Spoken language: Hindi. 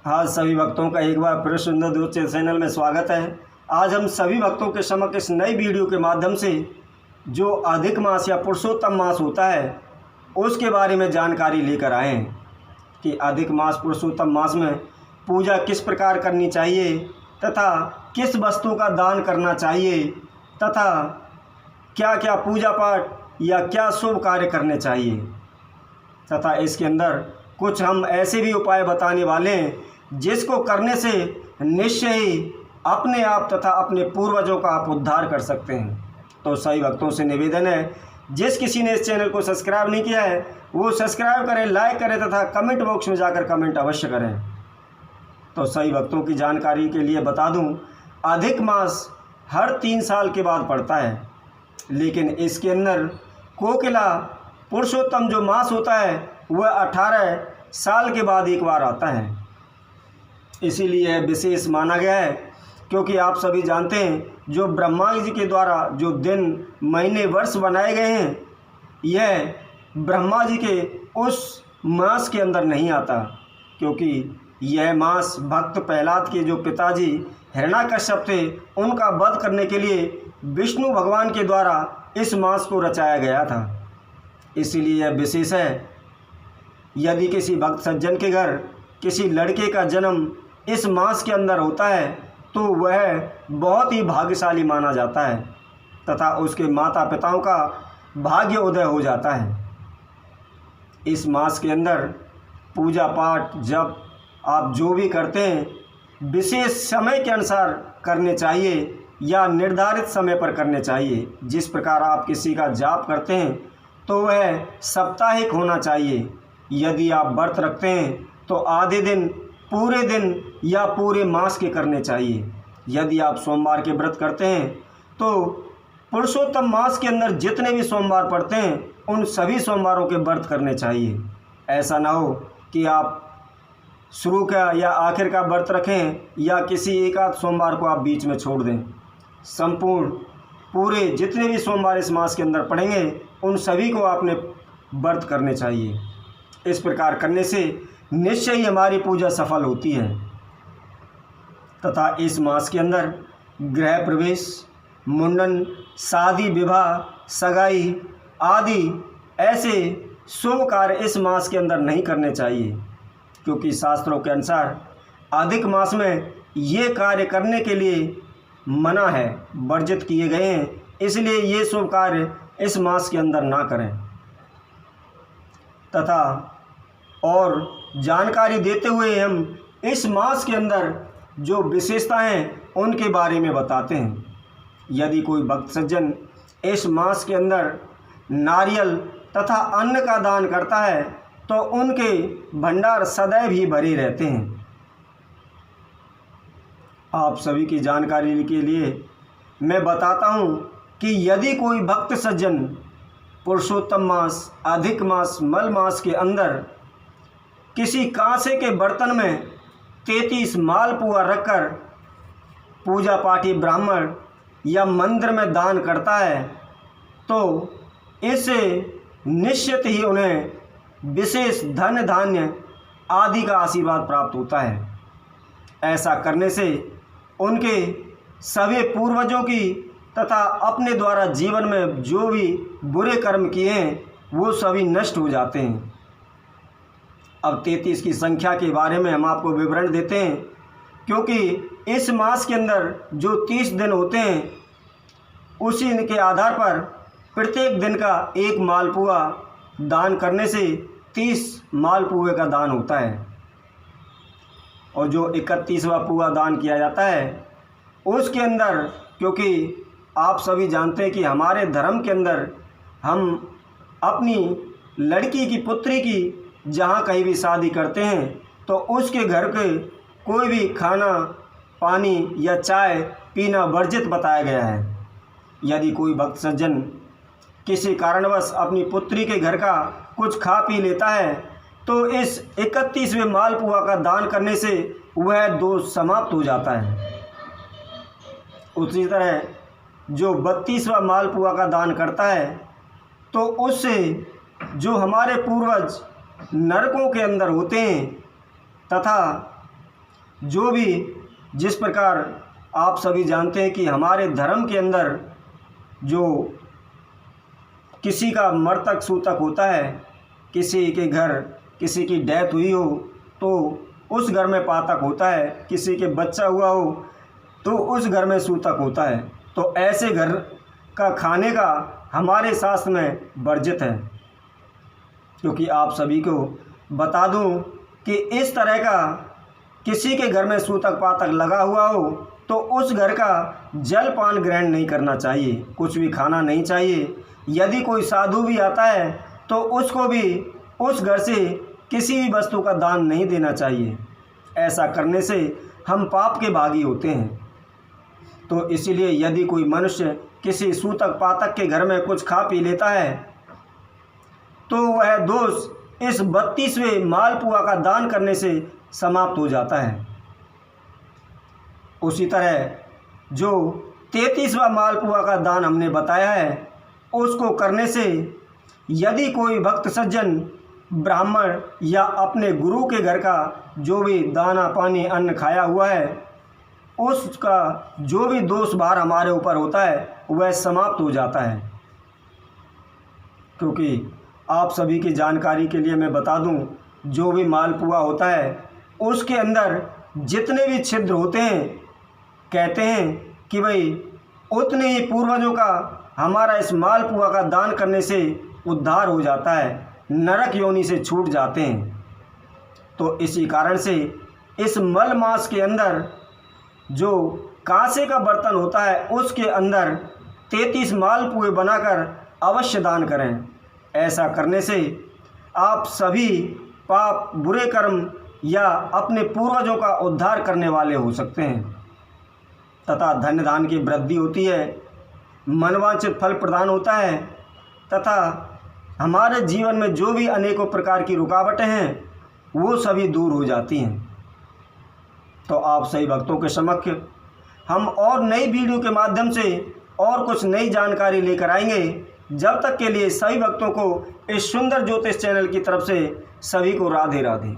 आज सभी भक्तों का एक बार फिर सुंदर दूत चैनल में स्वागत है। आज हम सभी भक्तों के समक्ष इस नई वीडियो के माध्यम से जो अधिक मास या पुरुषोत्तम मास होता है उसके बारे में जानकारी लेकर आए हैं कि अधिक मास पुरुषोत्तम मास में पूजा किस प्रकार करनी चाहिए तथा किस वस्तु का दान करना चाहिए तथा क्या क्या पूजा पाठ या क्या शुभ कार्य करने चाहिए तथा इसके अंदर कुछ हम ऐसे भी उपाय बताने वाले हैं जिसको करने से निश्चय ही अपने आप तथा अपने पूर्वजों का आप उद्धार कर सकते हैं। तो सभी भक्तों से निवेदन है, जिस किसी ने इस चैनल को सब्सक्राइब नहीं किया है वो सब्सक्राइब करें, लाइक करें तथा कमेंट बॉक्स में जाकर कमेंट अवश्य करें। तो सभी भक्तों की जानकारी के लिए बता दूं, अधिक मास हर 3 साल के बाद पड़ता है, लेकिन इसके अंदर कोकिला पुरुषोत्तम जो मास होता है वह 18 साल के बाद एक बार आता है। इसीलिए विशेष माना गया है क्योंकि आप सभी जानते हैं जो ब्रह्मा जी के द्वारा जो दिन महीने वर्ष बनाए गए हैं यह ब्रह्मा जी के उस मास के अंदर नहीं आता, क्योंकि यह मास भक्त प्रहलाद के जो पिताजी हिरण्याकश्यप थे उनका वध करने के लिए विष्णु भगवान के द्वारा इस मास को रचाया गया था। इसीलिए यह विशेष है। यदि किसी भक्त सज्जन के घर किसी लड़के का जन्म इस मास के अंदर होता है तो वह बहुत ही भाग्यशाली माना जाता है तथा उसके माता पिताओं का भाग्य उदय हो जाता है। इस मास के अंदर पूजा पाठ जब आप जो भी करते हैं विशेष समय के अनुसार करने चाहिए या निर्धारित समय पर करने चाहिए। जिस प्रकार आप किसी का जाप करते हैं तो वह साप्ताहिक होना चाहिए। यदि आप व्रत रखते हैं तो आधे दिन, पूरे दिन या पूरे मास के करने चाहिए। यदि आप सोमवार के व्रत करते हैं तो पुरुषोत्तम मास के अंदर जितने भी सोमवार पड़ते हैं उन सभी सोमवारों के व्रत करने चाहिए। ऐसा ना हो कि आप शुरू का या आखिर का व्रत रखें या किसी एक आध सोमवार को आप बीच में छोड़ दें। संपूर्ण पूरे जितने भी सोमवार इस मास के अंदर पड़ेंगे उन सभी को आपने व्रत करने चाहिए। इस प्रकार करने से निश्चय ही हमारी पूजा सफल होती है तथा इस मास के अंदर गृह प्रवेश, मुंडन, शादी, विवाह, सगाई आदि ऐसे शुभ कार्य इस मास के अंदर नहीं करने चाहिए, क्योंकि शास्त्रों के अनुसार अधिक मास में ये कार्य करने के लिए मना है, वर्जित किए गए हैं। इसलिए ये शुभ कार्य इस मास के अंदर ना करें तथा और जानकारी देते हुए हम इस मास के अंदर जो विशेषताएं हैं उनके बारे में बताते हैं। यदि कोई भक्त सज्जन इस मास के अंदर नारियल तथा अन्न का दान करता है तो उनके भंडार सदैव ही भरे रहते हैं। आप सभी की जानकारी के लिए मैं बताता हूं कि यदि कोई भक्त सज्जन पुरुषोत्तम मास, अधिक मास, मल मास के अंदर किसी कांसे के बर्तन में 33 मालपुआ रखकर पूजा पाठी ब्राह्मण या मंदिर में दान करता है तो इससे निश्चित ही उन्हें विशेष धन धान्य आदि का आशीर्वाद प्राप्त होता है। ऐसा करने से उनके सभी पूर्वजों की तथा अपने द्वारा जीवन में जो भी बुरे कर्म किए हैं वो सभी नष्ट हो जाते हैं। अब 33 की संख्या के बारे में हम आपको विवरण देते हैं, क्योंकि इस मास के अंदर जो 30 दिन होते हैं उसी के आधार पर प्रत्येक दिन का एक मालपुआ दान करने से 30 मालपुए का दान होता है। और जो 31वां पुआ दान किया जाता है उसके अंदर, क्योंकि आप सभी जानते हैं कि हमारे धर्म के अंदर हम अपनी लड़की की, पुत्री की जहाँ कहीं भी शादी करते हैं तो उसके घर के कोई भी खाना, पानी या चाय पीना वर्जित बताया गया है। यदि कोई भक्त सज्जन किसी कारणवश अपनी पुत्री के घर का कुछ खा पी लेता है तो इस 31वें मालपुआ का दान करने से वह दोष समाप्त हो जाता है। उसी तरह जो 32वां मालपुआ का दान करता है तो उससे जो हमारे पूर्वज नरकों के अंदर होते हैं तथा जो भी जिस प्रकार आप सभी जानते हैं कि हमारे धर्म के अंदर जो किसी का मृतक सूतक होता है, किसी के घर किसी की डेथ हुई हो तो उस घर में पातक होता है, किसी के बच्चा हुआ हो तो उस घर में सूतक होता है। तो ऐसे घर का खाने का हमारे शास्त्र में वर्जित है। क्योंकि आप सभी को बता दूं कि इस तरह का किसी के घर में सूतक पातक लगा हुआ हो तो उस घर का जल पान ग्रहण नहीं करना चाहिए, कुछ भी खाना नहीं चाहिए। यदि कोई साधु भी आता है तो उसको भी उस घर से किसी भी वस्तु का दान नहीं देना चाहिए। ऐसा करने से हम पाप के भागी होते हैं। तो इसीलिए यदि कोई मनुष्य किसी सूतक पातक के घर में कुछ खा पी लेता है तो वह दोष इस 32वें मालपुआ का दान करने से समाप्त हो जाता है। उसी तरह जो 33वां मालपुआ का दान हमने बताया है उसको करने से यदि कोई भक्त सज्जन ब्राह्मण या अपने गुरु के घर का जो भी दाना पानी अन्न खाया हुआ है उसका जो भी दोष भार हमारे ऊपर होता है वह समाप्त हो जाता है। क्योंकि आप सभी की जानकारी के लिए मैं बता दूं, जो भी मालपुआ होता है उसके अंदर जितने भी छिद्र होते हैं, कहते हैं कि भाई उतने ही पूर्वजों का हमारा इस मालपुआ का दान करने से उद्धार हो जाता है, नरक योनि से छूट जाते हैं। तो इसी कारण से इस मल मास के अंदर जो कांसे का बर्तन होता है उसके अंदर 33 मालपुए बनाकर अवश्य दान करें। ऐसा करने से आप सभी पाप बुरे कर्म या अपने पूर्वजों का उद्धार करने वाले हो सकते हैं तथा धन्य दान की वृद्धि होती है, मनवांछित फल प्रदान होता है तथा हमारे जीवन में जो भी अनेकों प्रकार की रुकावटें हैं वो सभी दूर हो जाती हैं। तो आप सही भक्तों के समक्ष हम और नई वीडियो के माध्यम से और कुछ नई जानकारी लेकर आएंगे। जब तक के लिए सभी भक्तों को इस सुंदर ज्योतिष चैनल की तरफ से सभी को राधे राधे।